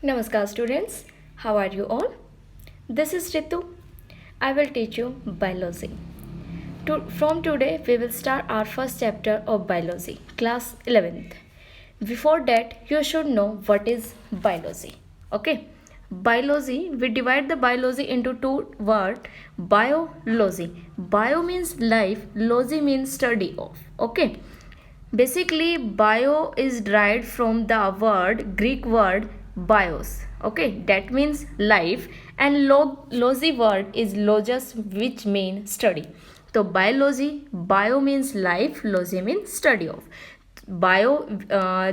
Namaskar students, how are you all? This is Ritu. I will teach you biology. From today we will start our first chapter of biology, class 11th. Before that you should know what is biology. Okay? Biology, we divide the biology into two words, biology. Bio means life, logy means study of. Okay? Basically bio is derived from the Greek word bios. Okay, that means life, and logy word is logos, which means study. तो biology, bio means life, logy means study of. Bio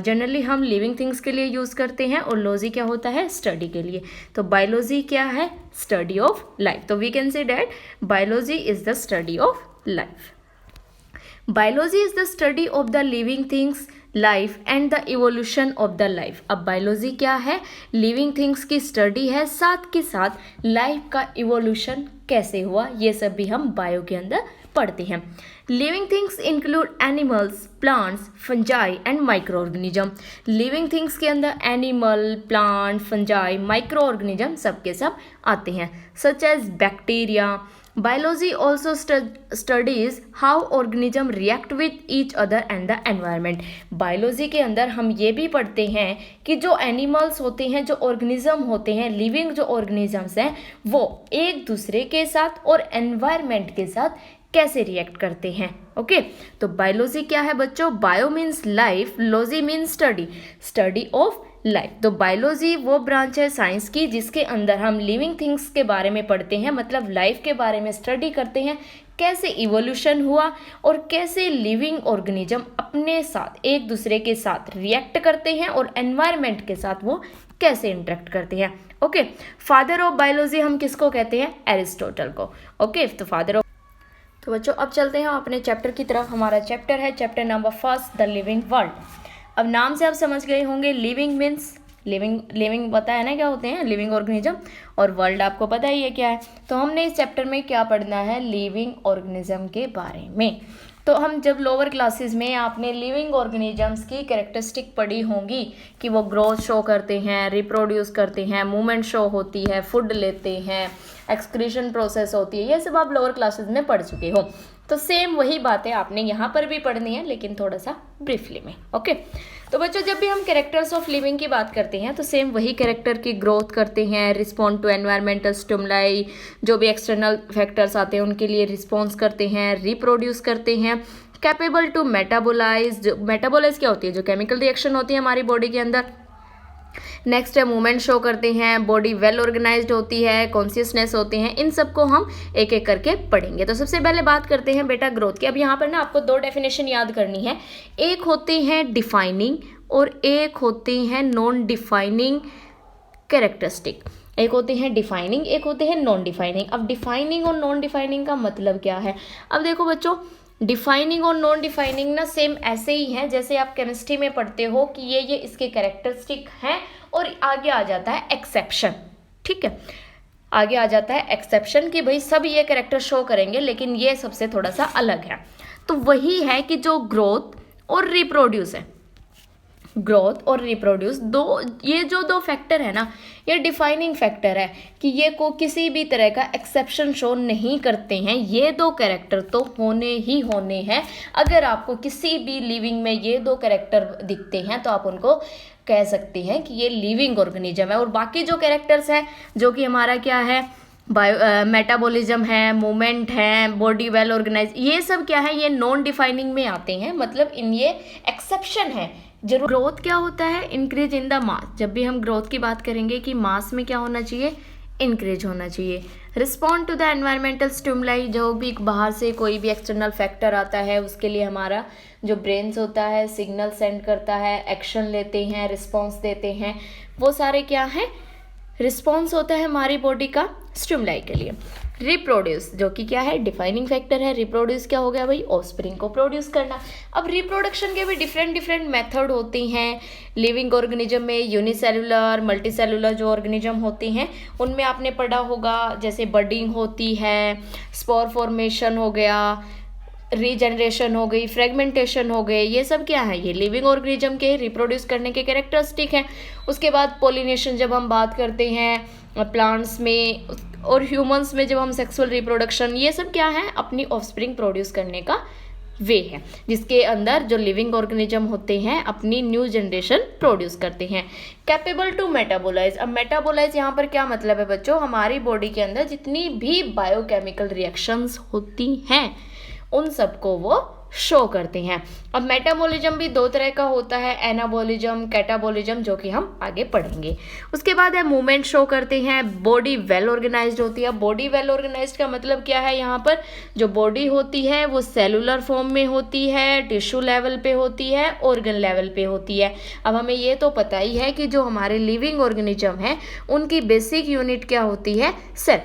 generally हम living things के लिए use करते हैं और logy क्या होता है, स्टडी के लिए. तो बायोलॉजी क्या है, स्टडी ऑफ लाइफ. तो we can say that biology is the study of life. Biology is the study of the living things life and the evolution of the life. अब बायोलॉजी क्या है, living things की study है, साथ के साथ life का इवोल्यूशन कैसे हुआ ये सब भी हम बायो के अंदर पढ़ते हैं. Living things include animals, plants, fungi and micro organism. Living things के अंदर animal, plant, fungi, micro organism सब के सब आते हैं, such as bacteria. Biology also studies how organisms react with each other and the environment. Biology के अंदर हम ये भी पढ़ते हैं कि जो एनिमल्स होते हैं, जो ऑर्गेनिज्म होते हैं, लिविंग जो ऑर्गेनिजम्स हैं, वो एक दूसरे के साथ और एनवायरनमेंट के साथ कैसे रिएक्ट करते हैं. ओके, तो बायोलॉजी क्या है बच्चों, bio means life, logy means study, study of life. तो बायोलॉजी वो ब्रांच है साइंस की जिसके अंदर हम लिविंग थिंग्स के बारे में पढ़ते हैं, मतलब लाइफ के बारे में स्टडी करते हैं, कैसे इवोल्यूशन हुआ और कैसे लिविंग ऑर्गेनिज्म अपने साथ एक दूसरे के साथ रिएक्ट करते हैं और एनवायरनमेंट के साथ वो कैसे इंटरेक्ट करते हैं. ओके, फादर ऑफ बायोलॉजी हम किसको कहते हैं, एरिस्टोटल को. ओके, तो फादर ऑफ. तो बच्चों अब चलते हैं अपने चैप्टर की तरफ. हमारा चैप्टर है chapter number 1, the living world. अब नाम से आप समझ गए होंगे, लिविंग मीन्स लिविंग पता है ना क्या होते हैं, लिविंग ऑर्गेनिज्म, और वर्ल्ड आपको पता ही है क्या है. तो हमने इस चैप्टर में क्या पढ़ना है, लिविंग ऑर्गेनिज्म के बारे में. तो हम जब लोअर क्लासेस में आपने लिविंग ऑर्गेनिजम्स की कैरेक्टरिस्टिक पढ़ी होंगी कि वो ग्रोथ शो करते हैं, रिप्रोड्यूस करते हैं, मूवमेंट शो होती है, फूड लेते हैं, एक्सक्रीशन प्रोसेस होती है, ये सब आप लोअर क्लासेस में पढ़ चुके हो. तो सेम वही बातें आपने यहाँ पर भी पढ़नी है, लेकिन थोड़ा सा ब्रीफली में. ओके, तो बच्चों जब भी हम कैरेक्टर्स ऑफ लिविंग की बात करते हैं तो सेम वही कैरेक्टर की ग्रोथ करते हैं, रिस्पॉन्ड टू एनवायरमेंटल स्टिमुलाई, जो भी एक्सटर्नल फैक्टर्स आते हैं उनके लिए रिस्पॉन्स करते हैं, रिप्रोड्यूस करते हैं, कैपेबल टू मेटाबोलाइज. जो मेटाबोलाइज क्या होती है, जो केमिकल रिएक्शन होती है हमारी बॉडी के अंदर. नेक्स्ट है मूवमेंट शो करते हैं, बॉडी वेल ऑर्गेनाइज्ड होती है, कॉन्शियसनेस होते हैं. इन सबको हम एक एक करके पढ़ेंगे. तो सबसे पहले बात करते हैं बेटा ग्रोथ की. अब यहाँ पर ना आपको दो डेफिनेशन याद करनी है, एक होते हैं डिफाइनिंग और एक होते हैं नॉन डिफाइनिंग कैरेक्टरिस्टिक. एक होते हैं डिफाइनिंग, एक होते हैं नॉन डिफाइनिंग. अब डिफाइनिंग और नॉन डिफाइनिंग का मतलब क्या है, अब देखो बच्चों, डिफाइनिंग और नॉन डिफाइनिंग ना सेम ऐसे ही हैं जैसे आप केमिस्ट्री में पढ़ते हो कि ये इसके कैरेक्टरिस्टिक हैं, और आगे आ जाता है एक्सेप्शन. ठीक है, आगे आ जाता है एक्सेप्शन कि भाई सब ये कैरेक्टर शो करेंगे लेकिन ये सबसे थोड़ा सा अलग है. तो वही है कि जो ग्रोथ और रिप्रोड्यूस है, ग्रोथ और रिप्रोड्यूस ये जो दो फैक्टर है ना, ये डिफाइनिंग फैक्टर है कि ये को किसी भी तरह का एक्सेप्शन शो नहीं करते हैं. ये दो कैरेक्टर तो होने ही होने हैं. अगर आपको किसी भी लिविंग में ये दो कैरेक्टर दिखते हैं तो आप उनको कह सकते हैं कि ये लिविंग ऑर्गेनिज्म है. और बाकी जो कैरेक्टर्स हैं जो कि हमारा क्या है, मेटाबॉलिज्म है, मूवमेंट है, बॉडी वेल ऑर्गेनाइज, ये सब क्या है, ये नॉन डिफाइनिंग में आते हैं, मतलब इन ये एक्सेप्शन है. जरूर ग्रोथ क्या होता है, इंक्रीज इन द मास. जब भी हम ग्रोथ की बात करेंगे कि मास में क्या होना चाहिए, इंक्रीज होना चाहिए. Respond to the environmental stimuli, जो भी बाहर से कोई भी एक्सटर्नल फैक्टर आता है उसके लिए हमारा जो ब्रेन्स होता है सिग्नल सेंड करता है, एक्शन लेते हैं, रिस्पॉन्स देते हैं, वो सारे क्या हैं, रिस्पॉन्स होता है हमारी बॉडी का स्टिमुलाई के लिए. रिप्रोड्यूस जो कि क्या है, डिफाइनिंग फैक्टर है. रिप्रोड्यूस क्या हो गया भाई, ऑफस्प्रिंग को प्रोड्यूस करना. अब रिप्रोडक्शन के भी डिफरेंट मेथड होती हैं लिविंग ऑर्गेनिज्म में. यूनिसेलुलर, मल्टीसेलुलर जो ऑर्गेनिज्म होते हैं उनमें आपने पढ़ा होगा, जैसे बडिंग होती है, स्पोर फॉर्मेशन हो गया, रीजनरेशन हो गई, फ्रेगमेंटेशन हो गए, ये सब क्या है, ये लिविंग ऑर्गेनिज्म के रिप्रोड्यूस करने के कैरेक्टरिस्टिक हैं। उसके बाद पोलिनेशन जब हम बात करते हैं प्लांट्स में और ह्यूमंस में, जब हम सेक्सुअल रिप्रोडक्शन, ये सब क्या है, अपनी ऑफस्प्रिंग प्रोड्यूस करने का वे है, जिसके अंदर जो लिविंग ऑर्गेनिज्म होते हैं अपनी न्यू जनरेशन प्रोड्यूस करते हैं। कैपेबल टू मेटाबोलाइज, अब मेटाबोलाइज यहाँ पर क्या मतलब है बच्चों, हमारी बॉडी के अंदर जितनी भी बायोकेमिकल रिएक्शंस होती हैं उन सबको वो शो करते हैं। अब मेटाबॉलिज्म भी दो तरह का होता है, एनाबॉलिज्म, कैटाबॉलिज्म, जो कि हम आगे पढ़ेंगे। उसके बाद है मूवमेंट शो करते हैं, बॉडी वेल ऑर्गेनाइज्ड होती है। बॉडी वेल ऑर्गेनाइज्ड का मतलब क्या है, यहाँ पर जो बॉडी होती है वो सेलुलर फॉर्म में होती है, टिश्यू लेवल पे होती है, ऑर्गन लेवल पे होती है। अब हमें ये तो पता ही है कि जो हमारे लिविंग ऑर्गेनिज्म है उनकी बेसिक यूनिट क्या होती है, सेल।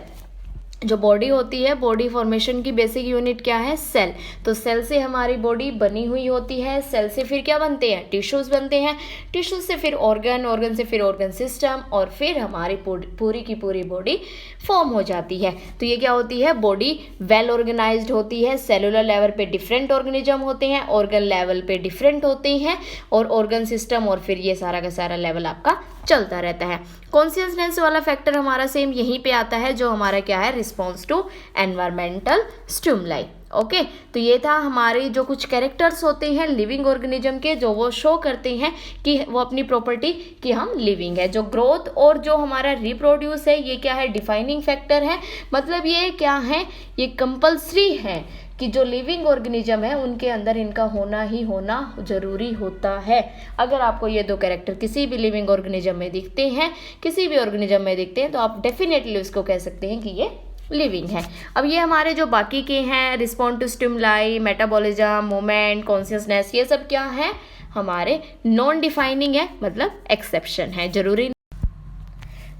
जो बॉडी होती है, बॉडी फॉर्मेशन की बेसिक यूनिट क्या है, सेल। तो सेल से हमारी बॉडी बनी हुई होती है, सेल से फिर क्या बनते हैं, टिश्यूज बनते हैं, टिश्यूज से फिर ऑर्गन, ऑर्गन से फिर ऑर्गन सिस्टम, और फिर हमारी पूरी की पूरी बॉडी फॉर्म हो जाती है। तो ये क्या होती है, बॉडी वेल ऑर्गेनाइज्ड होती है। सेलुलर लेवल पे डिफरेंट ऑर्गेनिज्म होते हैं, ऑर्गन लेवल पे डिफरेंट होते हैं, और ऑर्गन सिस्टम, और फिर ये सारा का सारा लेवल आपका चलता रहता है। कॉन्शियसनेस वाला फैक्टर हमारा सेम यहीं पे आता है, जो हमारा क्या है, response to environmental stimuli. Okay, तो ये था हमारे जो कुछ कैरेक्टर्स होते हैं लिविंग ऑर्गेनिज्म के, जो वो शो करते हैं कि वो अपनी प्रॉपर्टी कि हम लिविंग है। जो ग्रोथ और जो हमारा रिप्रोड्यूस है, ये क्या है, डिफाइनिंग फैक्टर है। मतलब ये क्या है, ये कंपल्सरी है कि जो लिविंग ऑर्गेनिज्म है उनके अंदर इनका होना ही होना जरूरी होता है। अगर आपको ये दो कैरेक्टर किसी भी लिविंग ऑर्गेनिज्म में दिखते हैं, किसी भी ऑर्गेनिज्म में दिखते हैं, तो आप डेफिनेटली उसको कह सकते हैं कि ये लिविंग है। अब ये हमारे जो बाकी के हैं, respond to stimuli, metabolism, movement, consciousness, ये सब क्या है, हमारे नॉन डिफाइनिंग है, मतलब एक्सेप्शन है, जरूरी।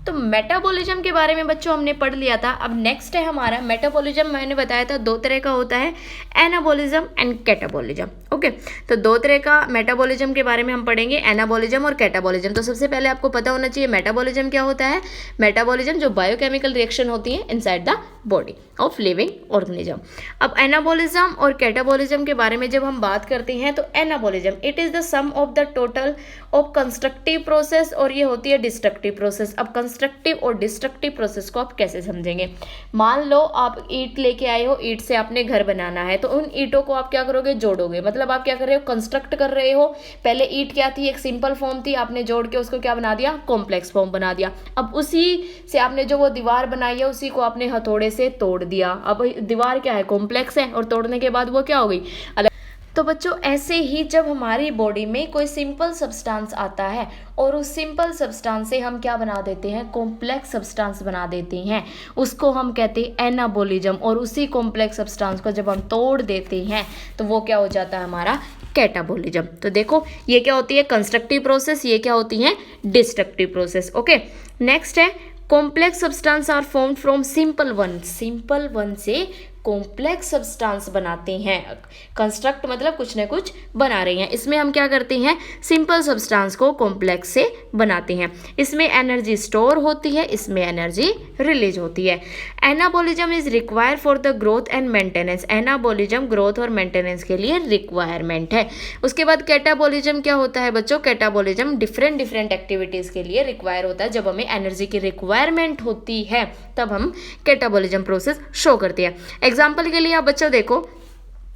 तो मेटाबॉलिज्म के बारे में बच्चों हमने पढ़ लिया था। अब नेक्स्ट है हमारा मेटाबॉलिज्म, मैंने बताया था दो तरह का होता है, एनाबॉलिज्म एंड कैटाबॉलिज्म। ओके, तो दो तरह का मेटाबॉलिज्म के बारे में हम पढ़ेंगे, एनाबॉलिज्म और कैटाबॉलिज्म। तो सबसे पहले आपको पता होना चाहिए मेटाबॉलिज्म क्या होता है। मेटाबॉलिज्म जो बायोकेमिकल रिएक्शन होती है inside the body of living organism. अब एनाबॉलिज्म और कैटाबॉलिज्म के बारे में जब हम बात करते हैं, तो anabolism it is the sum of the total of constructive process, और ये होती है डिस्ट्रक्टिव प्रोसेस। अब कंस्ट्रक्टिव और डिस्ट्रक्टिव प्रोसेस को आप कैसे समझेंगे, मान लो आप ईंट लेके आए हो, ईंट से आपने घर बनाना है, तो उन ईंटों को आप क्या करोगे, जोड़ोगे। मतलब आप क्या कर रहे हो, कंस्ट्रक्ट कर रहे हो। पहले ईंट क्या थी, एक सिंपल फॉर्म थी, आपने जोड़ के उसको क्या बना दिया, कॉम्प्लेक्स फॉर्म बना दिया। अब उसी से आपने जो वो दीवार बनाई है उसी को आपने हथौड़े से तोड़ दिया। अब दीवार क्या है, कॉम्प्लेक्स है, और तोड़ने के बाद वो क्या हो गई, अलग। तो बच्चों ऐसे ही जब हमारी बॉडी में कोई सिंपल सब्सटेंस आता है और उस सिंपल सब्सटेंस से हम क्या बना देते हैं, कॉम्प्लेक्स सब्सटेंस बना देते हैं, उसको हम कहते हैं एनाबॉलिज्म। और उसी कॉम्प्लेक्स सब्सटेंस को जब हम तोड़ देते हैं तो वो क्या हो जाता है, हमारा कैटाबॉलिज्म। तो देखो ये क्या होती है, कंस्ट्रक्टिव प्रोसेस, ये क्या होती है, डिस्ट्रक्टिव प्रोसेस। ओके, नेक्स्ट है complex substance are formed from simple one. Simple one से कॉम्प्लेक्स सब्सटेंस बनाते हैं। कंस्ट्रक्ट मतलब कुछ ना कुछ बना रहे हैं, इसमें हम क्या करते हैं, सिंपल सब्सटेंस को कॉम्प्लेक्स से बनाते हैं। इसमें एनर्जी स्टोर होती है, इसमें एनर्जी रिलीज होती है। Anabolism is required for the growth and maintenance. Anabolism growth और मेंटेनेंस के लिए रिक्वायरमेंट है। उसके बाद कैटाबॉलिज्म क्या होता है बच्चों, कैटाबॉलिज्म डिफरेंट एक्टिविटीज के लिए रिक्वायर होता है। जब हमें एनर्जी की रिक्वायरमेंट होती है तब हम कैटाबॉलिज्म प्रोसेस शो करते हैं। एग्जाम्पल के लिए आप बच्चों देखो,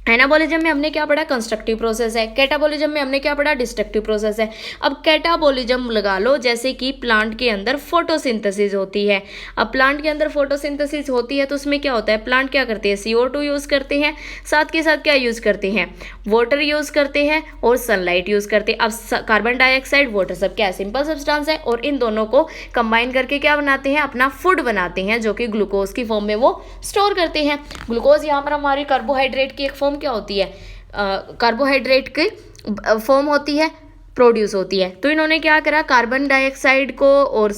एनाबॉलिज्म में हमने क्या पढ़ा, कंस्ट्रक्टिव प्रोसेस है। कैटाबॉलिज्म में हमने क्या पढ़ा, डिस्ट्रक्टिव प्रोसेस है। अब कैटाबॉलिज्म लगा लो, जैसे कि प्लांट के अंदर फोटोसिंथेसिस होती है। अब प्लांट के अंदर फोटोसिंथेसिस होती है तो उसमें क्या होता है, प्लांट क्या करते हैं, CO2 यूज़ करते हैं, साथ के साथ क्या यूज़ करते हैं, वाटर यूज़ करते हैं और सनलाइट यूज़ करते हैं। अब कार्बन डाइऑक्साइड, वाटर सब क्या है, सिंपल सब्सटेंस है, और इन दोनों को कंबाइन करके क्या बनाते हैं, अपना फूड बनाते हैं, जो कि ग्लूकोज की फॉर्म में वो स्टोर करते हैं। ग्लूकोज यहाँ पर हमारी कार्बोहाइड्रेट की एक फॉर्म क्या होती है, कार्बोहाइड्रेट की फॉर्म होती है। प्रोड्यूस होती है। तो इन्होंने क्या करा, कार्बन डाइऑक्साइड को और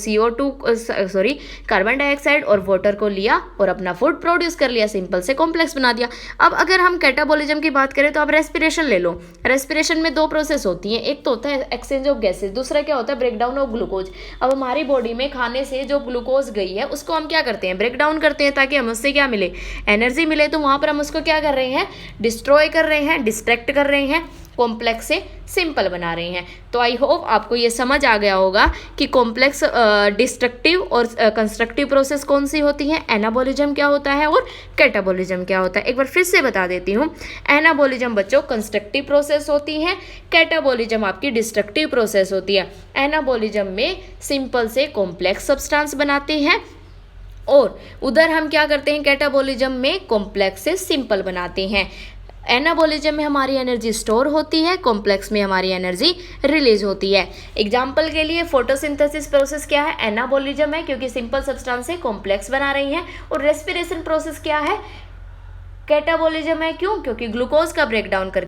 कार्बन डाइऑक्साइड और वाटर को लिया और अपना फूड प्रोड्यूस कर लिया, सिंपल से कॉम्प्लेक्स बना दिया। अब अगर हम कैटाबॉलिज्म की बात करें तो आप रेस्पिरेशन ले लो। रेस्पिरेशन में दो प्रोसेस होती हैं, एक तो होता है एक्सचेंज ऑफ गैसेज, दूसरा क्या होता है ब्रेक डाउन ऑफ ग्लूकोज। अब हमारी बॉडी में खाने से जो ग्लूकोज गई है उसको हम क्या करते हैं, ब्रेक डाउन करते हैं ताकि हम उससे क्या मिले, एनर्जी मिले। तो वहां पर हम उसको क्या कर रहे हैं, डिस्ट्रॉय कर रहे हैं, डिस्ट्रैक्ट कर रहे हैं, कॉम्प्लेक्स से सिंपल बना रहे हैं। तो आई होप आपको ये समझ आ गया होगा कि कॉम्प्लेक्स डिस्ट्रक्टिव और कंस्ट्रक्टिव प्रोसेस कौन सी होती है, एनाबॉलिज्म क्या होता है और कैटाबॉलिज्म क्या होता है। एक बार फिर से बता देती हूँ, एनाबॉलिज्म बच्चों कंस्ट्रक्टिव प्रोसेस होती है, कैटाबॉलिज्म आपकी डिस्ट्रक्टिव प्रोसेस होती है। एनाबॉलिज्म में सिंपल से कॉम्प्लेक्स सब्सटेंस बनाते हैं और उधर हम क्या करते हैं, कैटाबॉलिज्म में कॉम्प्लेक्स से सिंपल बनाते हैं। एनाबॉलिज्म में हमारी एनर्जी स्टोर होती है, कॉम्प्लेक्स में हमारी एनर्जी रिलीज होती है। एग्जाम्पल के लिए फोटोसिंथेसिस प्रोसेस क्या है, एनाबॉलिज्म है क्योंकि सिंपल सब्सटेंस से कॉम्प्लेक्स बना रही है। और रेस्पिरेशन प्रोसेस क्या है, कैटाबॉलिज्म है, क्यों, क्योंकि ग्लूकोज का ब्रेकडाउन करके